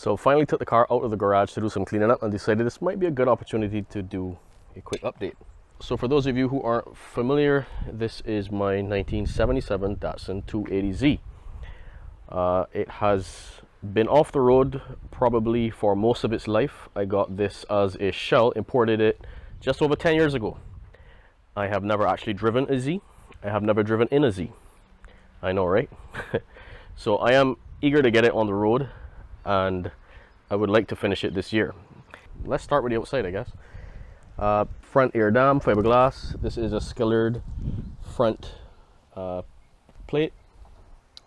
So finally took the car out of the garage to do some cleaning up and decided this might be a good opportunity to do a quick update. So for those of you who aren't familiar, this is my 1977 Datsun 280Z. It has been off the road probably for most of its life. I got this as a shell, imported it just over 10 years ago. I have never actually driven a Z. I have never driven in a Z. I know, right? So I am eager to get it on the road, and I would like to finish it this year. Let's start with the outside, I guess. Front Air Dam Fiberglass. This is a skillered front plate.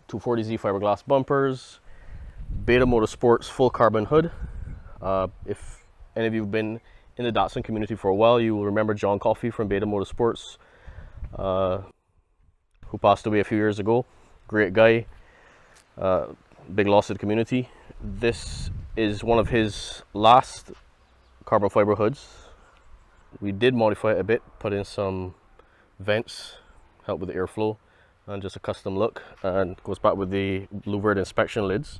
240Z fiberglass bumpers. Beta Motorsports full carbon hood. If any of you have been in the Datsun community for a while, you will remember John Coffey from Beta Motorsports, who passed away a few years ago. Great guy. Big loss to the community. This is one of his last carbon fiber hoods. We did modify it a bit, put in some vents, help with the airflow, and just a custom look, and goes back with the louvered inspection lids.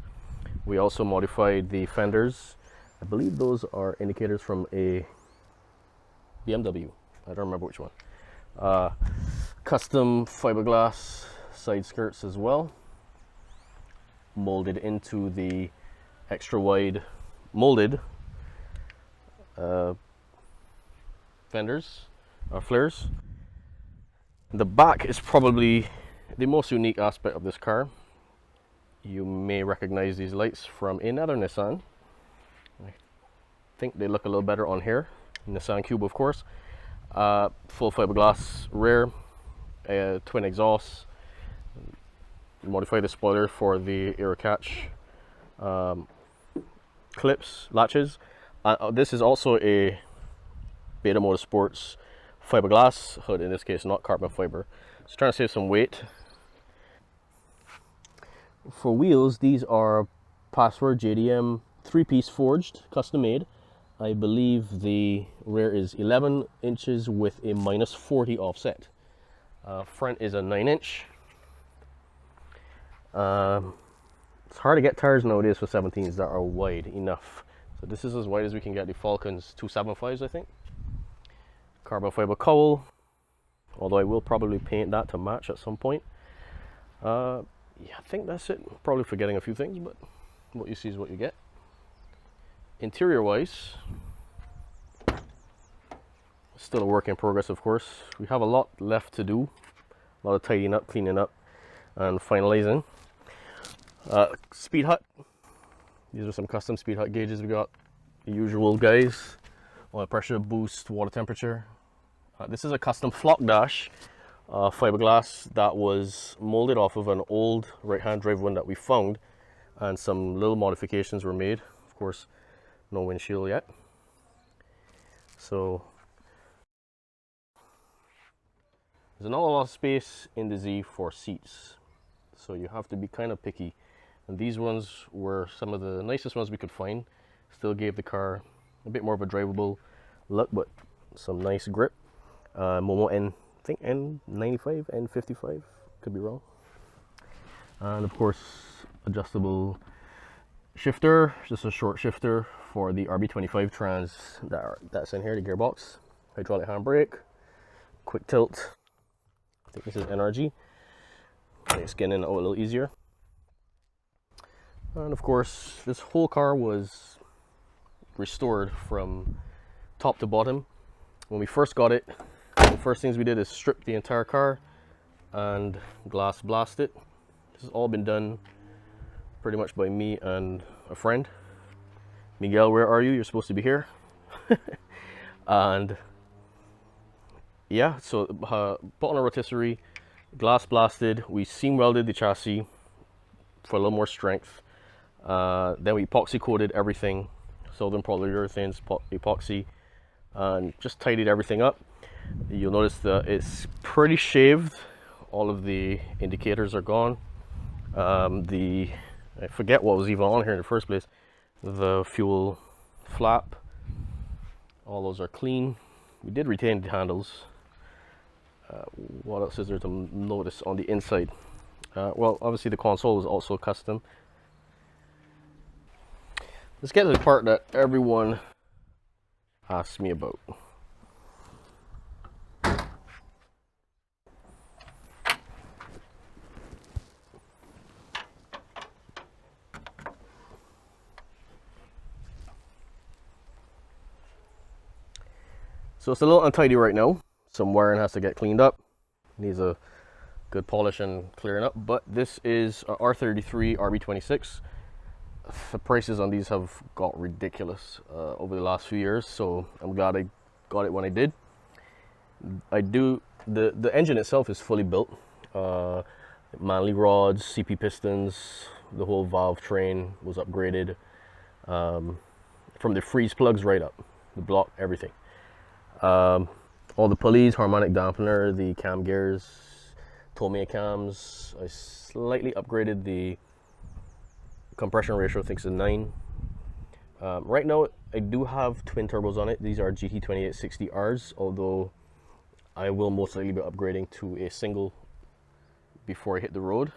We also modified the fenders. I believe those are indicators from a BMW. I don't remember which one. Custom fiberglass side skirts as well, molded into the extra wide molded fenders or flares. The back is probably the most unique aspect of this car. You may recognize these lights from another Nissan. I think they look a little better on here. Nissan Cube, of course. Full fiberglass rear, twin exhausts. Modify the spoiler for the air catch clips, latches. This is also a Beta Motorsports fiberglass hood, in this case not carbon fiber. Just trying to save some weight. For wheels, these are Password JDM 3-piece forged, custom made. I believe the rear is 11 inches with a -40 offset. Front is a 9-inch. It's hard to get tires nowadays for 17s that are wide enough. So this is as wide as we can get the Falcon's 275s, I think. Carbon fiber cowl, although I will probably paint that to match at some point. Yeah, I think that's it. Probably forgetting a few things, but what you see is what you get. Interior wise, still a work in progress, of course. We have a lot left to do, a lot of tidying up, cleaning up, and finalizing. Speed hut. These are some custom speed hut gauges. We got the usual guys: oil pressure, boost, water temperature. This is a custom flock dash fiberglass that was molded off of an old right-hand drive one that we found, and some little modifications were made. Of course, no windshield yet. So there's not a lot of space in the Z for seats, so you have to be kind of picky. And these ones were some of the nicest ones we could find. Still gave the car a bit more of a drivable look, but some nice grip. Momo N, I think N95, N55, could be wrong. And of course, adjustable shifter, just a short shifter for the RB26 trans that's in here, the gearbox. Hydraulic handbrake, quick tilt. I think this is NRG. Makes getting out a little easier. And of course, this whole car was restored from top to bottom. When we first got it, the first things we did is strip the entire car and glass blast it. This has all been done pretty much by me and a friend. Miguel, where are you? You're supposed to be here. And yeah, so put on a rotisserie, glass blasted. We seam welded the chassis for a little more strength. Then we epoxy coated everything, Southern polyurethanes, epoxy, and just tidied everything up. You'll notice that it's pretty shaved. All of the indicators are gone. I forget what was even on here in the first place. The fuel flap, all those are clean. We did retain the handles. What else is there to notice on the inside? Well, obviously the console was also custom. let's get to the part that everyone asks me about. So it's a little untidy right now. Some wiring has to get cleaned up. Needs a good polish and clearing up. But this is a R33 RB26. The prices on these have got ridiculous over the last few years, so I'm glad I got it when I did. The engine itself is fully built. Manley rods, CP pistons, the whole valve train was upgraded from the freeze plugs right up, the block, everything. All the pulleys, harmonic dampener, the cam gears, Tomei cams. I slightly upgraded the compression ratio, I think it's a 9. Right now I do have twin turbos on it. These are GT2860Rs, although I will most likely be upgrading to a single before I hit the road.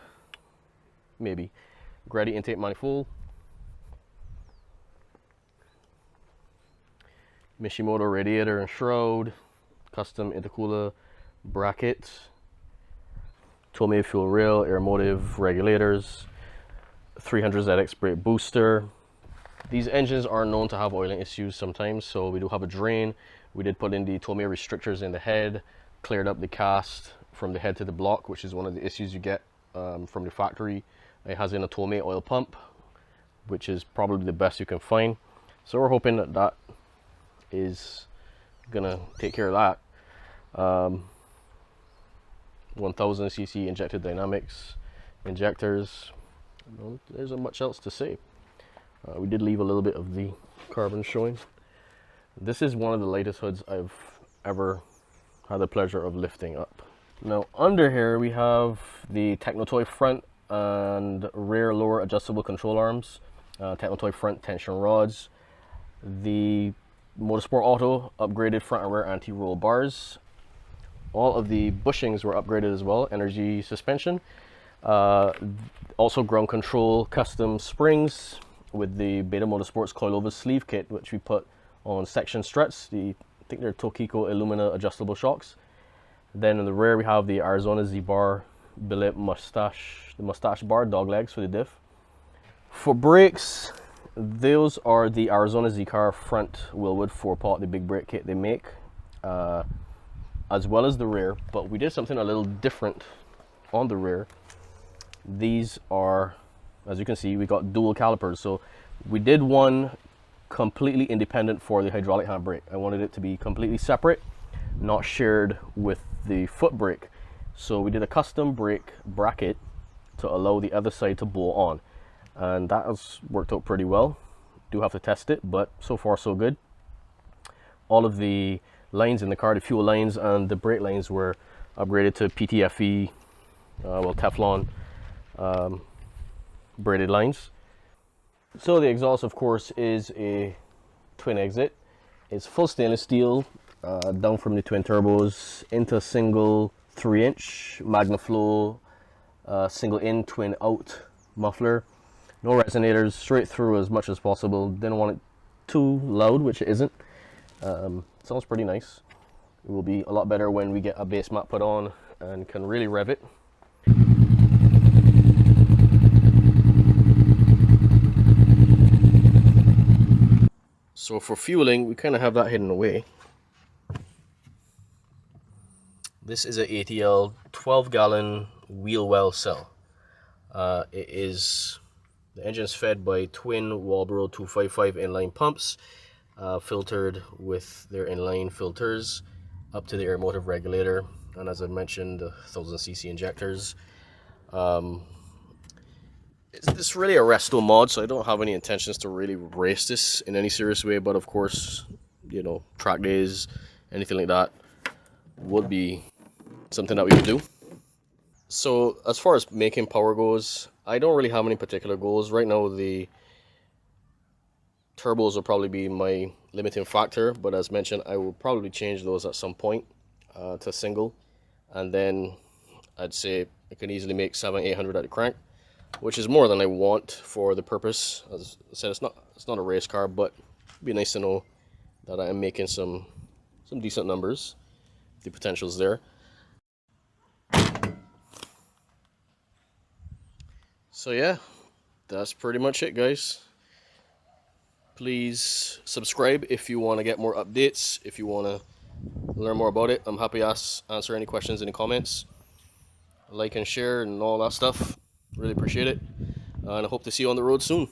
Maybe. Grady intake manifold. Mishimoto radiator and shroud. Custom intercooler bracket. Tomei fuel rail, air motive regulators. 300ZX brake booster. These engines are known to have oiling issues sometimes, so we do have a drain. We did put in the Tomei restrictors in the head, cleared up the cast from the head to the block, which is one of the issues you get from the factory. It has in a Tomei oil pump, which is probably the best you can find. So we're hoping that that is gonna take care of that. 1000cc injected dynamics, injectors. Well, there isn't much else to say. We did leave a little bit of the carbon showing. This is one of the lightest hoods I've ever had the pleasure of lifting up. Now under here we have the Techno Toy front and rear lower adjustable control arms, Techno Toy front tension rods, the Motorsport Auto upgraded front and rear anti-roll bars. All of the bushings were upgraded as well, energy suspension. Also ground control custom springs with the Beta Motorsports coilover sleeve kit, which we put on section struts. I think they're Tokico illumina adjustable shocks. Then in the rear we have the Arizona Z bar billet mustache, the mustache bar dog legs for the diff. For brakes, those are the Arizona Z car front Willwood 4-pot, the big brake kit they make, as well as the rear. But we did something a little different on the rear. These are, as you can see, we got dual calipers. So we did one completely independent for the hydraulic handbrake. I wanted it to be completely separate, not shared with the foot brake. So we did a custom brake bracket to allow the other side to bolt on, and that has worked out pretty well. Do have to test it, but so far so good. All of the lines in the car, the fuel lines and the brake lines, were upgraded to PTFE, well, Teflon braided lines. So the exhaust, of course, is a twin exit. It's full stainless steel, down from the twin turbos into single 3-inch MagnaFlow, single in, twin out muffler. No resonators, straight through as much as possible. Didn't want it too loud, which it isn't. Sounds pretty nice. It will be a lot better when we get a base mat put on and can really rev it. So for fueling, we kind of have that hidden away. This is a ATL 12-gallon wheel well cell. The engine is fed by twin Walbro 255 inline pumps, filtered with their inline filters up to the air motive regulator, and as I mentioned, the 1000cc injectors. It's really a Restomod, so I don't have any intentions to really race this in any serious way, but of course, you know, track days, anything like that would be something that we could do. So as far as making power goes, I don't really have any particular goals. Right now the turbos will probably be my limiting factor, but as mentioned, I will probably change those at some point to single, and then I'd say I can easily make 700-800 at the crank. which is more than I want for the purpose. As I said, it's not a race car, but it'd be nice to know that I am making some decent numbers. The potential's there. So yeah, that's pretty much it, guys. Please subscribe if you want to get more updates, if you want to learn more about it. I'm happy to answer any questions in the comments. Like and share and all that stuff. Really appreciate it. And I hope to see you on the road soon.